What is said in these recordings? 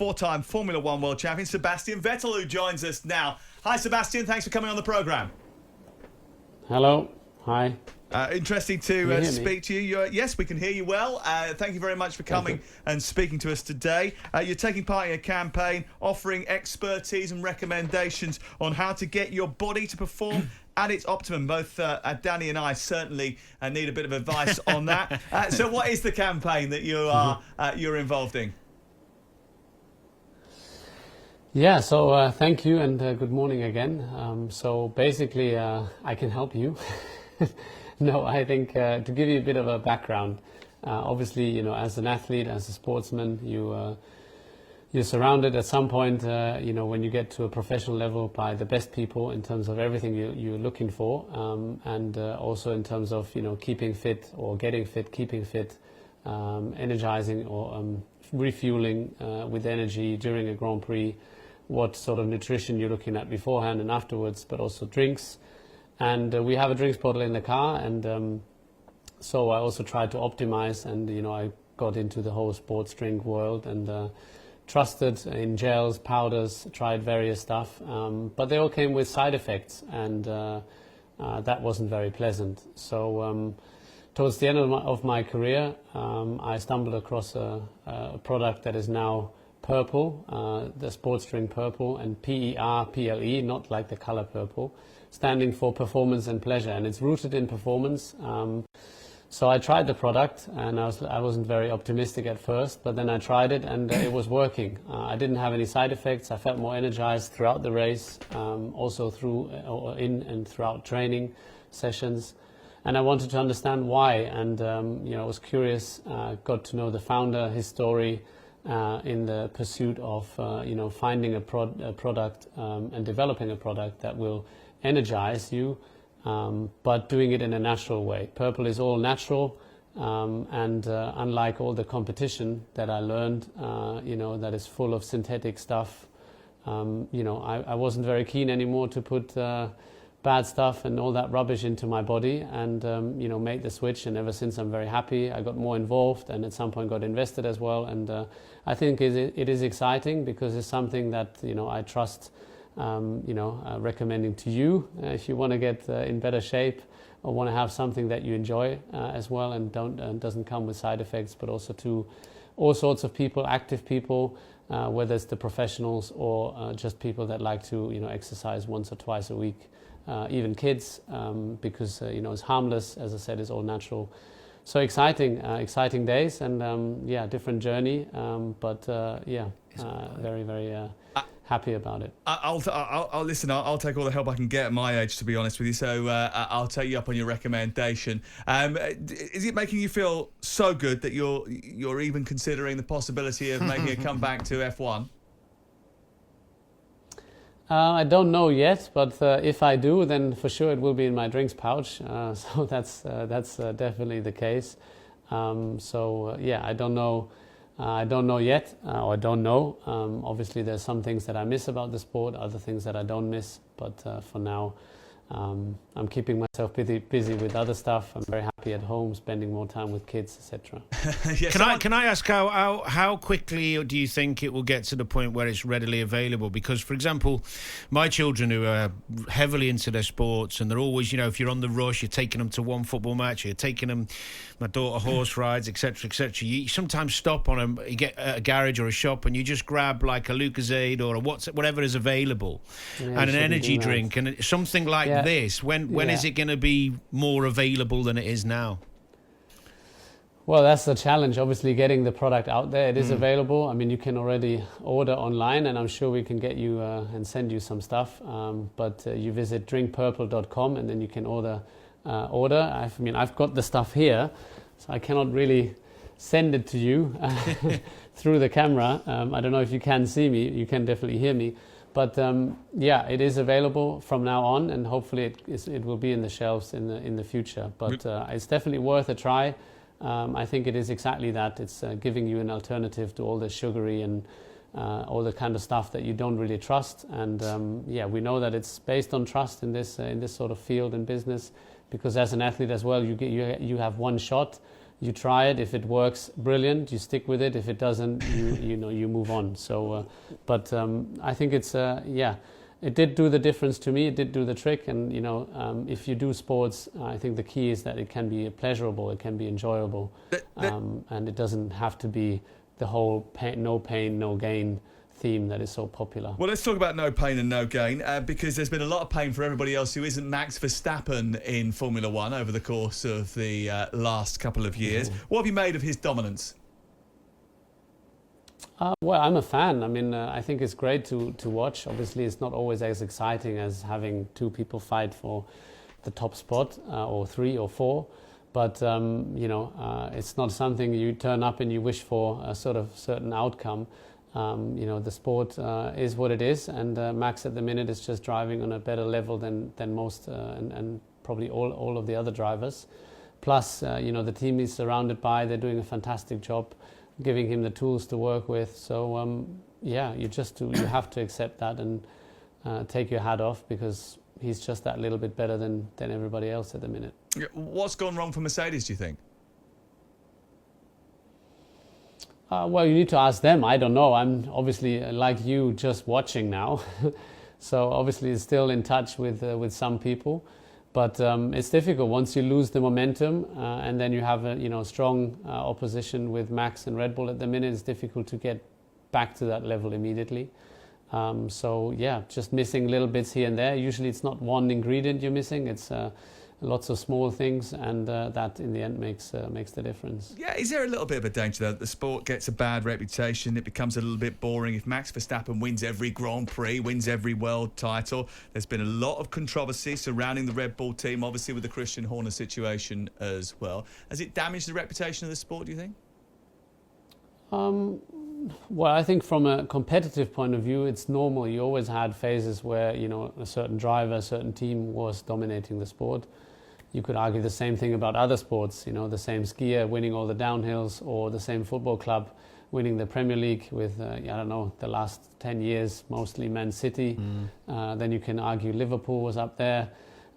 four-time Formula One world champion, Sebastian Vettel, who joins us now. Hi, Sebastian. Thanks for coming on the programme. Hello. Hi. Interesting to speak to you. Yes, we can hear you well. Thank you very much for coming and speaking to us today. You're taking part in a campaign offering expertise and recommendations on how to get your body to perform at its optimum. Both Danny and I certainly need a bit of advice on that. So what is the campaign that you're involved in? Yeah, so thank you and good morning again. So basically, I can help you. No, I think to give you a bit of a background, obviously, you know, as an athlete, as a sportsman, you're surrounded at some point, you know, when you get to a professional level by the best people in terms of everything you're looking for, and also in terms of, you know, keeping fit or getting fit, keeping fit, energizing or refueling with energy during a Grand Prix, what sort of nutrition you're looking at beforehand and afterwards, but also drinks. And we have a drinks bottle in the car, and so I also tried to optimize, and you know, I got into the whole sports drink world and trusted in gels, powders, tried various stuff, but they all came with side effects, and that wasn't very pleasant. So towards the end of my career, I stumbled across a product that is now purple, the sports drink purple, and PERPLE, not like the color purple, standing for performance and pleasure, and it's rooted in performance. So I tried the product, and I wasn't very optimistic at first, but then I tried it, and it was working. I didn't have any side effects. I felt more energized throughout the race, also in and throughout training sessions, and I wanted to understand why. And you know, I was curious. Got to know the founder, his story in the pursuit of you know, finding a product and developing a product that will energize you, but doing it in a natural way. Purple is all natural, and unlike all the competition that I learned, you know, that is full of synthetic stuff, you know, I wasn't very keen anymore to put bad stuff and all that rubbish into my body, and you know, made the switch. And ever since, I'm very happy. I got more involved, and at some point got invested as well. And I think it is exciting because it's something that, you know, I trust. You know, recommending to you if you want to get in better shape or want to have something that you enjoy as well, and doesn't come with side effects, but also to all sorts of people, active people, whether it's the professionals or just people that like to, you know, exercise once or twice a week, even kids, because you know, it's harmless, as I said, it's all natural. So exciting days, and yeah, different journey, but yeah, very, very happy about it. I'll listen. I'll take all the help I can get at my age, to be honest with you. So I'll take you up on your recommendation. Is it making you feel so good that you're even considering the possibility of making a comeback to F1? I don't know yet, but if I do, then for sure it will be in my drinks pouch. So that's definitely the case. So yeah, I don't know. I don't know yet, or I don't know. Obviously, there's some things that I miss about the sport, other things that I don't miss. But for now, I'm keeping myself busy with other stuff. I'm very happy at home, spending more time with kids, etc. Yes, can I ask how quickly do you think it will get to the point where it's readily available? Because, for example, my children who are heavily into their sports, and they're always, you know, if you're on the rush, you're taking them to one football match, you're taking them, my daughter horse rides, etc., etc. You sometimes stop on you get a garage or a shop, and you just grab like a Lucozade or whatever is available, and an energy drink, and something like this. When is it going to be more available than it is now? Well, that's the challenge, obviously, getting the product out there. It is available. I mean, you can already order online, and I'm sure we can get you and send you some stuff. But you visit drinkpurple.com, and then you can order. I mean, I've got the stuff here, so I cannot really send it to you through the camera. I don't know if you can see me. You can definitely hear me. But yeah, it is available from now on, and hopefully it will be in the shelves in the future. But it's definitely worth a try. I think it is exactly that. It's giving you an alternative to all the sugary and all the kind of stuff that you don't really trust. And yeah, we know that it's based on trust in this sort of field and business, because as an athlete as well, you have one shot. you try it. If it works, brilliant. You stick with it. If it doesn't, you move on. So, but I think it's it did do the difference to me. It did do the trick. And if you do sports, I think the key is that it can be pleasurable. It can be enjoyable, and it doesn't have to be the whole no pain, no gain theme that is so popular. Well, let's talk about no pain and no gain, because there's been a lot of pain for everybody else who isn't Max Verstappen in Formula One over the course of the last couple of years. What have you made of his dominance? Well, I'm a fan. I mean, I think it's great to watch. Obviously, it's not always as exciting as having two people fight for the top spot, or three or four. But, it's not something you turn up and you wish for a sort of certain outcome. The sport is what it is, and Max at the minute is just driving on a better level than most and probably all of the other drivers. Plus, the team he's surrounded by, they're doing a fantastic job, giving him the tools to work with. So, you have to accept that and take your hat off, because he's just that little bit better than everybody else at the minute. What's gone wrong for Mercedes, do you think? Well, you need to ask them. I don't know. I'm obviously, like you, just watching now. So obviously still in touch with some people. But it's difficult once you lose the momentum, and then you have a strong opposition with Max and Red Bull at the minute. It's difficult to get back to that level immediately. Just missing little bits here and there. Usually it's not one ingredient you're missing. It's lots of small things, and that in the end makes the difference. Yeah, is there a little bit of a danger though that the sport gets a bad reputation? It becomes a little bit boring. If Max Verstappen wins every Grand Prix, wins every world title, there's been a lot of controversy surrounding the Red Bull team, obviously with the Christian Horner situation as well. Has it damaged the reputation of the sport, do you think? Well, I think from a competitive point of view, it's normal. You always had phases where, a certain driver, a certain team was dominating the sport. You could argue the same thing about other sports, the same skier winning all the downhills, or the same football club winning the Premier League with, the last 10 years, mostly Man City. Then you can argue Liverpool was up there.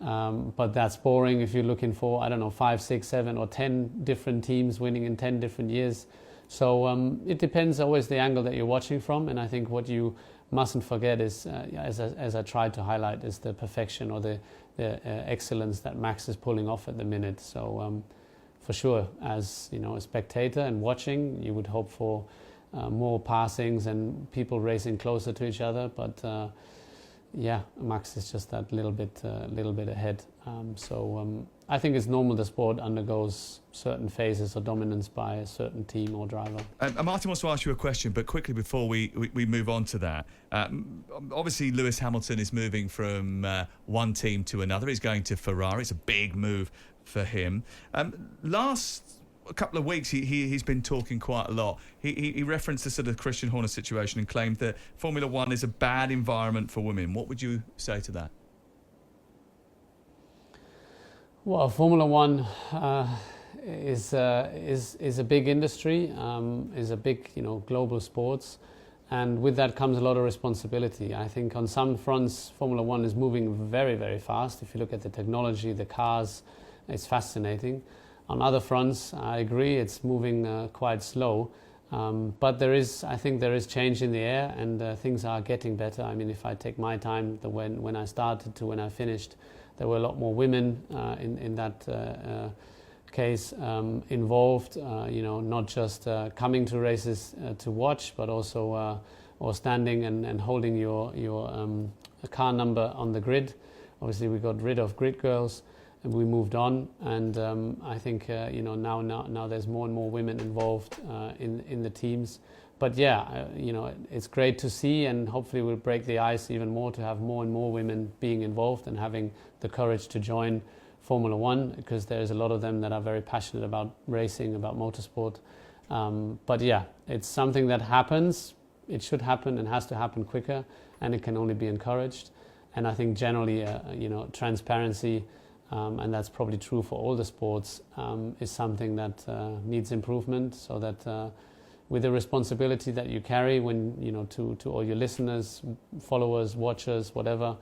But that's boring if you're looking for, 5, 6, 7 or 10 different teams winning in 10 different years. So it depends always the angle that you're watching from. And I think what you mustn't forget is, as I tried to highlight, is the perfection or the excellence that Max is pulling off at the minute. So for sure, as a spectator and watching, you would hope for more passings and people racing closer to each other. But Max is just that little bit ahead. I think it's normal the sport undergoes certain phases of dominance by a certain team or driver. Martin wants to ask you a question, but quickly before we move on to that. Obviously, Lewis Hamilton is moving from one team to another. He's going to Ferrari. It's a big move for him. Last couple of weeks, he's been talking quite a lot. He referenced the sort of Christian Horner situation and claimed that Formula One is a bad environment for women. What would you say to that? Well, Formula One is a big industry, is a big global sports, and with that comes a lot of responsibility. I think on some fronts, Formula One is moving very, very fast. If you look at the technology, the cars, it's fascinating. On other fronts, I agree, it's moving quite slow. But I think there is change in the air, and things are getting better. I mean, if I take my time, when I started to when I finished, there were a lot more women in that case involved. Not just coming to races to watch, but also or standing and holding your car number on the grid. Obviously, we got rid of grid girls, and we moved on. And I think now there's more and more women involved in the teams. But it's great to see, and hopefully we'll break the ice even more to have more and more women being involved and having the courage to join Formula One, because there's a lot of them that are very passionate about racing, about motorsport. It's something that happens. It should happen and has to happen quicker, and it can only be encouraged. And I think generally, transparency, and that's probably true for all the sports, is something that needs improvement, so that with the responsibility that you carry when to all your listeners, followers, watchers, whatever,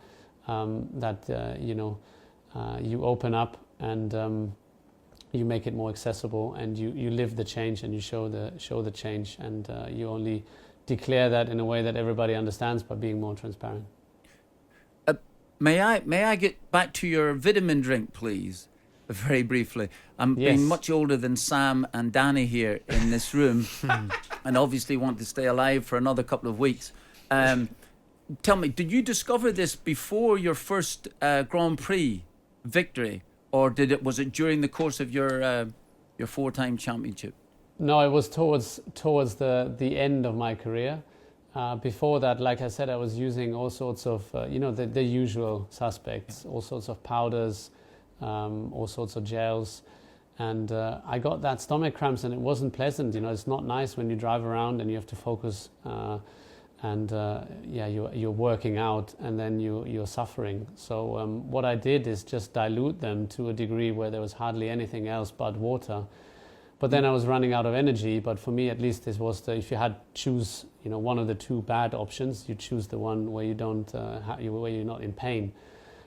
that you open up and you make it more accessible, and you live the change, and you show the change, and you only declare that in a way that everybody understands by being more transparent. May I get back to your vitamin drink, please? Very briefly. I'm being much older than Sam and Danny here in this room, and obviously want to stay alive for another couple of weeks. Tell me, did you discover this before your first Grand Prix victory, or was it during the course of your 4-time championship? No, it was towards the end of my career. Before that, like I said, I was using all sorts of, the usual suspects, all sorts of powders, all sorts of gels. And I got that stomach cramps, and it wasn't pleasant. It's not nice when you drive around and you have to focus, you're working out, and then you're suffering. So what I did is just dilute them to a degree where there was hardly anything else but water. But then I was running out of energy. But for me, at least, this was if you had to choose, one of the two bad options, you choose the one where you don't, where you're not in pain.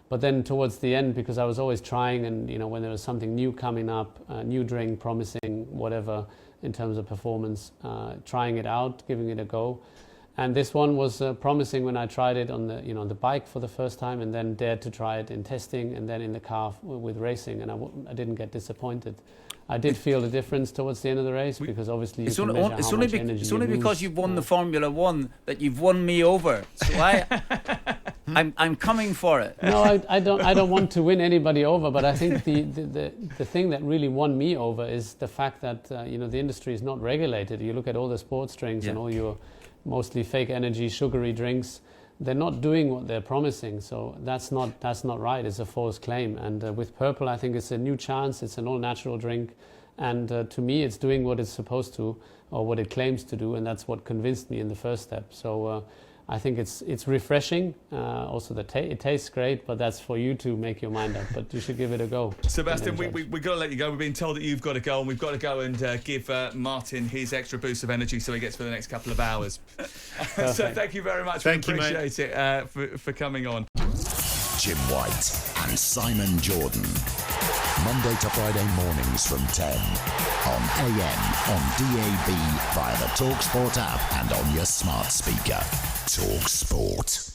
But then towards the end, because I was always trying, and when there was something new coming up, a new drink, promising whatever in terms of performance, trying it out, giving it a go. And this one was promising when I tried it on the on the bike for the first time, and then dared to try it in testing, and then in the car with racing, and I didn't get disappointed. I did feel the difference towards the end of the race, because obviously it's only because you've won the Formula One that you've won me over. So I'm coming for it. No, I don't want to win anybody over, but I think the thing that really won me over is the fact that the industry is not regulated. You look at all the sports drinks and all your mostly fake energy, sugary drinks. They're not doing what they're promising, so that's not right. It's a false claim. And with Purple, I think it's a new chance. It's an all-natural drink, and to me, it's doing what it's supposed to, or what it claims to do, and that's what convinced me in the first step. So I think it's refreshing. Also, it tastes great, but that's for you to make your mind up. But you should give it a go. Sebastian, we've got to let you go. We've been told that you've got to go, and we've got to go and give Martin his extra boost of energy so he gets for the next couple of hours. So thank you very much. We appreciate it for coming on. Jim White and Simon Jordan. Monday to Friday mornings from 10 on AM, on DAB, via the talkSPORT app, and on your smart speaker. talkSPORT.